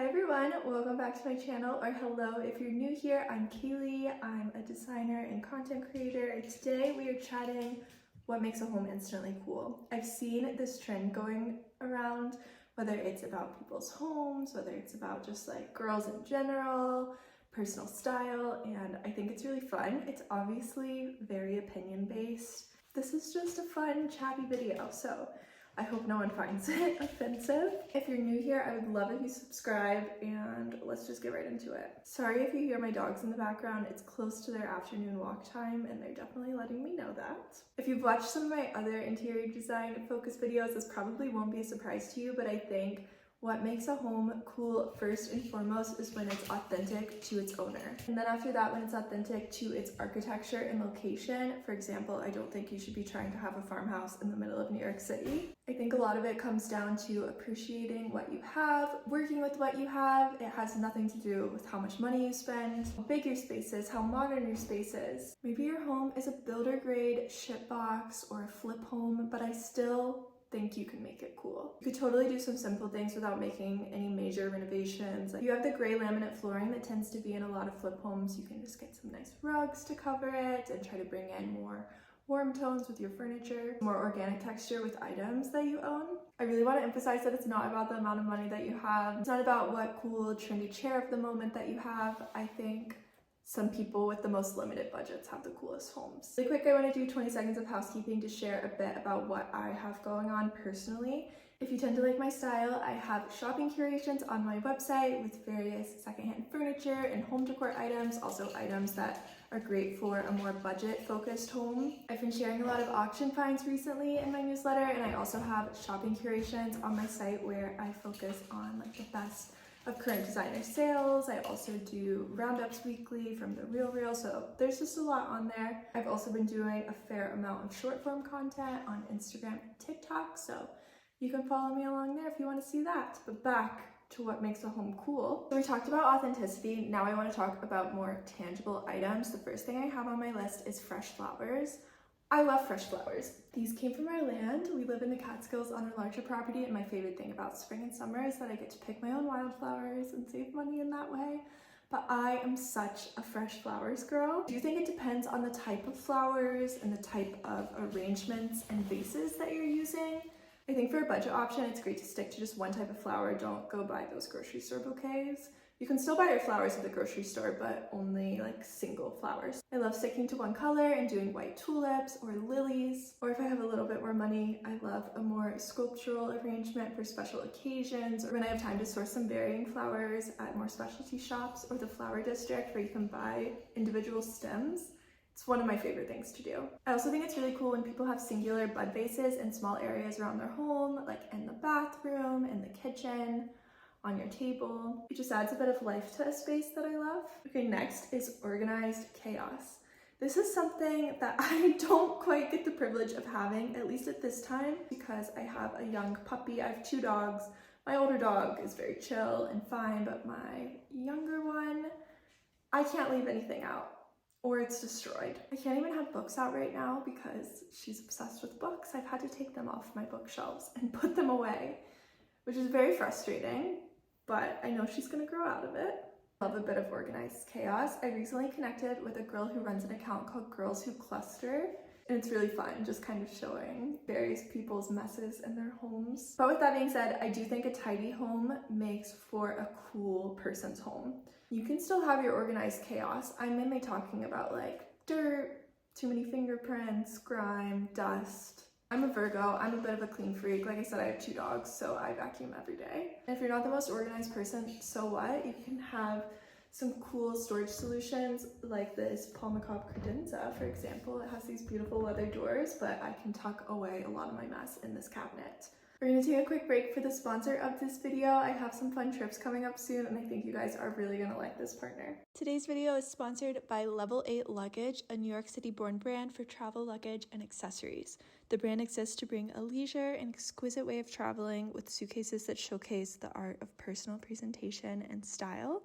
Hi everyone, welcome back to my channel, or hello if you're new here. I'm Kaylee, I'm a designer and content creator, and today we are chatting what makes a home instantly cool. I've seen this trend going around, whether it's about people's homes, whether it's about just like girls in general, personal style, and I think it's really fun. It's obviously very opinion based. This is just a fun, chatty video, so I hope no one finds it offensive. If you're new here, I would love if you subscribe, and let's just get right into it. Sorry if you hear my dogs in the background. It's close to their afternoon walk time and they're definitely letting me know that. If you've watched some of my other interior design focus videos, this probably won't be a surprise to you, but I think what makes a home cool first and foremost is when it's authentic to its owner. And then after that, when it's authentic to its architecture and location. For example, I don't think you should be trying to have a farmhouse in the middle of New York City. I think a lot of it comes down to appreciating what you have, working with what you have. It has nothing to do with how much money you spend, how big your space is, how modern your space is. Maybe your home is a builder grade ship box or a flip home, but I still think you can make it cool. You could totally do some simple things without making any major renovations. Like, you have the gray laminate flooring that tends to be in a lot of flip homes. You can just get some nice rugs to cover it and try to bring in more warm tones with your furniture, more organic texture with items that you own. I really want to emphasize that it's not about the amount of money that you have. It's not about what cool trendy chair of the moment that you have. I think some people with the most limited budgets have the coolest homes. Really quick, I want to do 20 seconds of housekeeping to share a bit about what I have going on personally. If you tend to like my style, I have shopping curations on my website with various secondhand furniture and home decor items, also items that are great for a more budget-focused home. I've been sharing a lot of auction finds recently in my newsletter, and I also have shopping curations on my site where I focus on like the best of current designer sales. I also do roundups weekly from the Real, so there's just a lot on there. I've also been doing a fair amount of short form content on Instagram and TikTok, so you can follow me along there if you want to see that. But back to what makes a home cool. So we talked about authenticity. Now I want to talk about more tangible items. The first thing I have on my list is fresh flowers. I love fresh flowers. These came from our land. We live in the Catskills on a larger property, and my favorite thing about spring and summer is that I get to pick my own wildflowers and save money in that way. But I am such a fresh flowers girl. Do you think it depends on the type of flowers and the type of arrangements and vases that you're using? I think for a budget option, it's great to stick to just one type of flower. Don't go buy those grocery store bouquets. You can still buy your flowers at the grocery store, but only like single flowers. I love sticking to one color and doing white tulips or lilies. Or if I have a little bit more money, I love a more sculptural arrangement for special occasions, or when I have time to source some varying flowers at more specialty shops or the flower district where you can buy individual stems. It's one of my favorite things to do. I also think it's really cool when people have singular bud vases in small areas around their home, like in the bathroom, in the kitchen, on your table. It just adds a bit of life to a space that I love. Okay, next is organized chaos. This is something that I don't quite get the privilege of having, at least at this time, because I have a young puppy. I have 2 dogs. My older dog is very chill and fine, but my younger one, I can't leave anything out, or it's destroyed. I can't even have books out right now because she's obsessed with books. I've had to take them off my bookshelves and put them away, which is very frustrating, but I know she's gonna grow out of it. I love a bit of organized chaos. I recently connected with a girl who runs an account called Girls Who Cluster, and it's really fun just kind of showing various people's messes in their homes. But with that being said, I do think a tidy home makes for a cool person's home. You can still have your organized chaos. I'm mainly talking about like dirt, too many fingerprints, grime, dust. I'm a Virgo, I'm a bit of a clean freak. Like I said, I have 2 dogs, so I vacuum every day. And if you're not the most organized person, so what? You can have some cool storage solutions like this Paul McCobb credenza, for example. It has these beautiful leather doors, but I can tuck away a lot of my mess in this cabinet. We're gonna take a quick break for the sponsor of this video. I have some fun trips coming up soon, and I think you guys are really gonna like this partner. Today's video is sponsored by Level 8 Luggage, a New York City-born brand for travel luggage and accessories. The brand exists to bring a leisure and exquisite way of traveling with suitcases that showcase the art of personal presentation and style.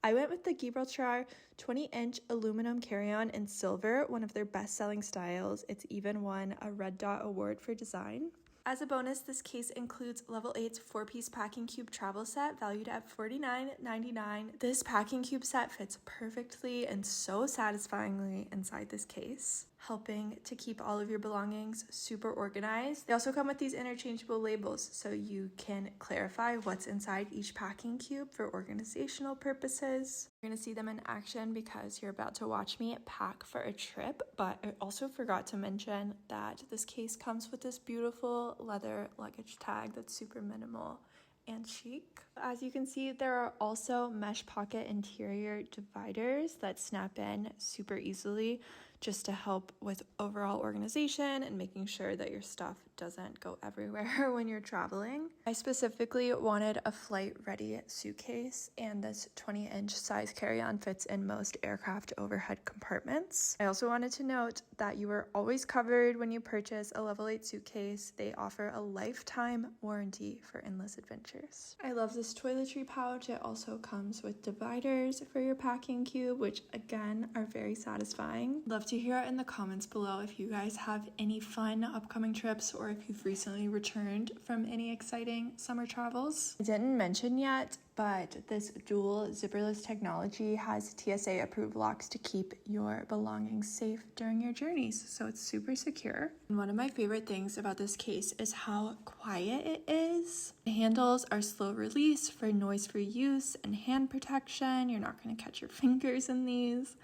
I went with the Gibraltar 20-inch aluminum carry-on in silver, one of their best-selling styles. It's even won a Red Dot Award for design. As a bonus, this case includes Level 8's 4-piece packing cube travel set valued at $49.99. This packing cube set fits perfectly and so satisfyingly inside this case, helping to keep all of your belongings super organized. They also come with these interchangeable labels so you can clarify what's inside each packing cube for organizational purposes. You're gonna see them in action because you're about to watch me pack for a trip, but I also forgot to mention that this case comes with this beautiful leather luggage tag that's super minimal and chic. As you can see, there are also mesh pocket interior dividers that snap in super easily just to help with overall organization and making sure that your stuff doesn't go everywhere when you're traveling. I specifically wanted a flight-ready suitcase, and this 20-inch size carry-on fits in most aircraft overhead compartments. I also wanted to note that you are always covered when you purchase a Level 8 suitcase. They offer a lifetime warranty for endless adventures. I love this toiletry pouch. It also comes with dividers for your packing cube, which again are very satisfying. Love to hear in the comments below if you guys have any fun upcoming trips or if you've recently returned from any exciting summer travels. I didn't mention yet, but this dual zipperless technology has TSA approved locks to keep your belongings safe during your journeys, so it's super secure. And one of my favorite things about this case is how quiet it is. The handles are slow release for noise-free use and hand protection. You're not going to catch your fingers in these.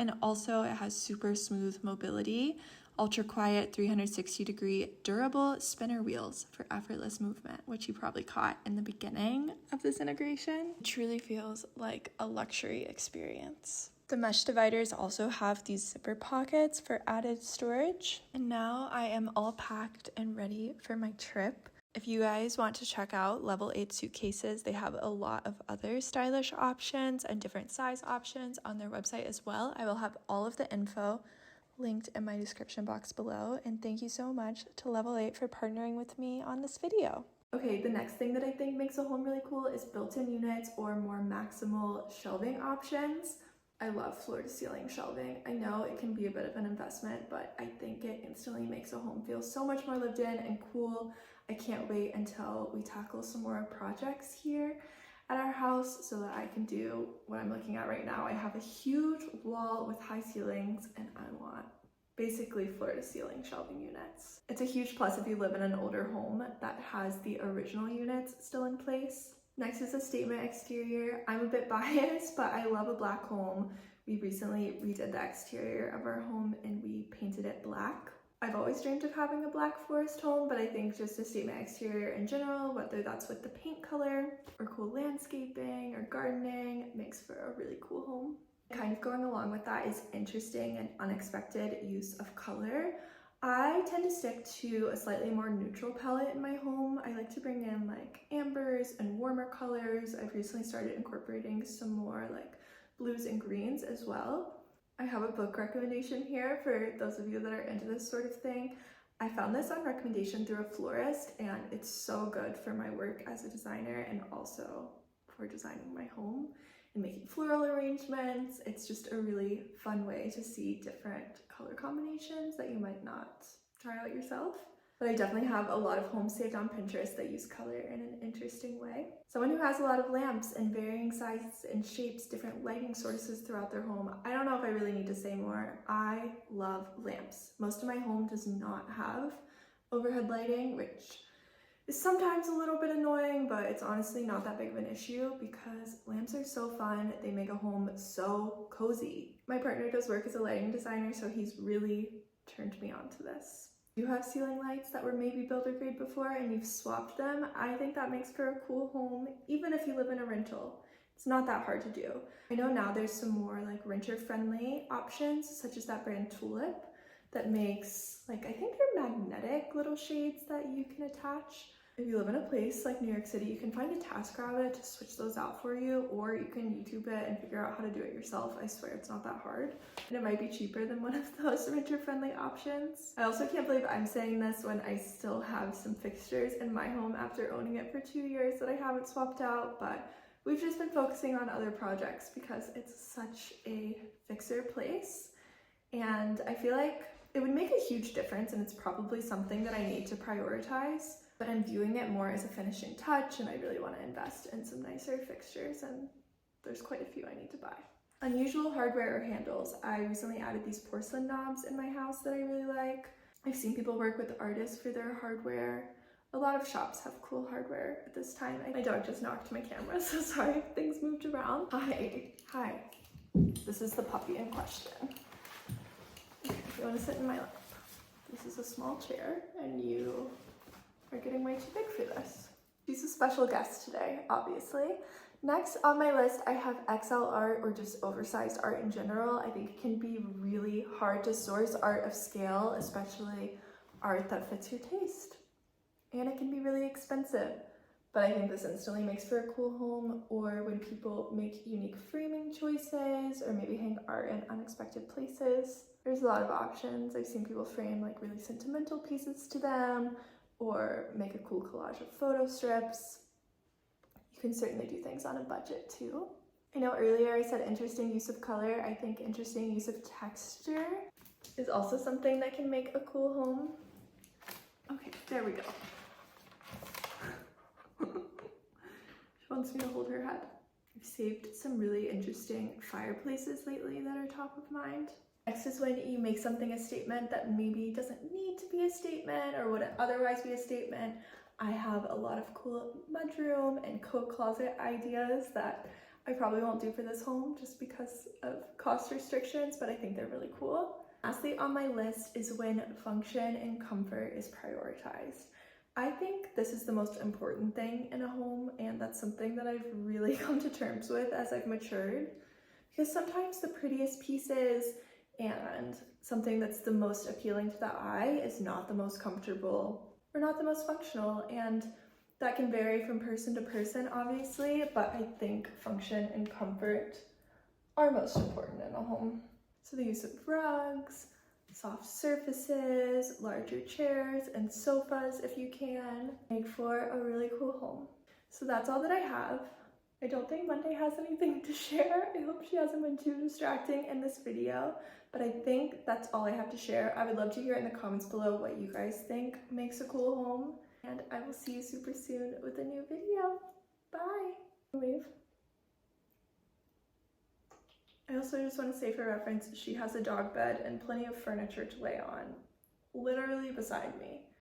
And also it has super smooth mobility, ultra quiet 360-degree durable spinner wheels for effortless movement, which you probably caught in the beginning of this integration. It truly feels like a luxury experience. The mesh dividers also have these zipper pockets for added storage. And now I am all packed and ready for my trip. If you guys want to check out Level 8 suitcases, they have a lot of other stylish options and different size options on their website as well. I will have all of the info linked in my description box below. And thank you so much to Level 8 for partnering with me on this video. Okay, the next thing that I think makes a home really cool is built-in units or more maximal shelving options. I love floor-to-ceiling shelving. I know it can be a bit of an investment, but I think it instantly makes a home feel so much more lived in and cool. I can't wait until we tackle some more projects here at our house so that I can do what I'm looking at right now. I have a huge wall with high ceilings and I want basically floor-to-ceiling shelving units. It's a huge plus if you live in an older home that has the original units still in place. Next is a statement exterior. I'm a bit biased, but I love a black home. We recently redid the exterior of our home and we painted it black. I've always dreamed of having a black forest home, but I think just a statement exterior in general, whether that's with the paint color or cool landscaping or gardening, makes for a really cool home. Kind of going along with that is interesting and unexpected use of color. I tend to stick to a slightly more neutral palette in my home. I like to bring in like ambers and warmer colors. I've recently started incorporating some more like blues and greens as well. I have a book recommendation here for those of you that are into this sort of thing. I found this on recommendation through a florist and it's so good for my work as a designer and also for designing my home and making floral arrangements. It's just a really fun way to see different color combinations that you might not try out yourself. But I definitely have a lot of homes saved on Pinterest that use color in an interesting way. Someone who has a lot of lamps in varying sizes and shapes, different lighting sources throughout their home. I don't know if I really need to say more. I love lamps. Most of my home does not have overhead lighting, which is sometimes a little bit annoying, but it's honestly not that big of an issue because lamps are so fun. They make a home so cozy. My partner does work as a lighting designer, so he's really turned me on to this. You have ceiling lights that were maybe builder grade before and you've swapped them. I think that makes for a cool home, even if you live in a rental. It's not that hard to do. I know now there's some more like renter friendly options, such as that brand Tulip that makes like, I think they're magnetic little shades that you can attach. If you live in a place like New York City, you can find a TaskRabbit to switch those out for you, or you can YouTube it and figure out how to do it yourself. I swear it's not that hard. And it might be cheaper than one of those renter-friendly options. I also can't believe I'm saying this when I still have some fixtures in my home after owning it for 2 years that I haven't swapped out, but we've just been focusing on other projects because it's such a fixer place. And I feel like It would make a huge difference, and it's probably something that I need to prioritize, but I'm viewing it more as a finishing touch, and I really want to invest in some nicer fixtures, and there's quite a few I need to buy. Unusual hardware or handles. I recently added these porcelain knobs in my house that I really like. I've seen people work with artists for their hardware. A lot of shops have cool hardware at this time. My dog just knocked my camera, so sorry if things moved around. Hi. This is the puppy in question. If you want to sit in my lap. This is a small chair, and you are getting way too big for this. She's a special guest today, obviously. Next on my list, I have XL art, or just oversized art in general. I think it can be really hard to source art of scale, especially art that fits your taste. And it can be really expensive. But I think this instantly makes for a cool home, or when people make unique framing choices, or maybe hang art in unexpected places. There's a lot of options. I've seen people frame like really sentimental pieces to them, or make a cool collage of photo strips. You can certainly do things on a budget too. I know earlier I said interesting use of color. I think interesting use of texture is also something that can make a cool home. Okay, there we go. She wants me to hold her head. I've saved some really interesting fireplaces lately that are top of mind. Next is when you make something a statement that maybe doesn't need to be a statement or wouldn't otherwise be a statement. I have a lot of cool mudroom and coat closet ideas that I probably won't do for this home just because of cost restrictions, but I think they're really cool. Lastly on my list is when function and comfort is prioritized. I think this is the most important thing in a home, and that's something that I've really come to terms with as I've matured, because sometimes the prettiest pieces and something that's the most appealing to the eye is not the most comfortable or not the most functional, and that can vary from person to person, obviously, but I think function and comfort are most important in a home. So the use of rugs, soft surfaces, larger chairs, and sofas if you can, make for a really cool home. So that's all that I have. I don't think Monday has anything to share. I hope she hasn't been too distracting in this video, but I think that's all I have to share. I would love to hear in the comments below what you guys think makes a cool home, and I will see you super soon with a new video. Bye! Wave. I also just want to say for reference, she has a dog bed and plenty of furniture to lay on, literally beside me.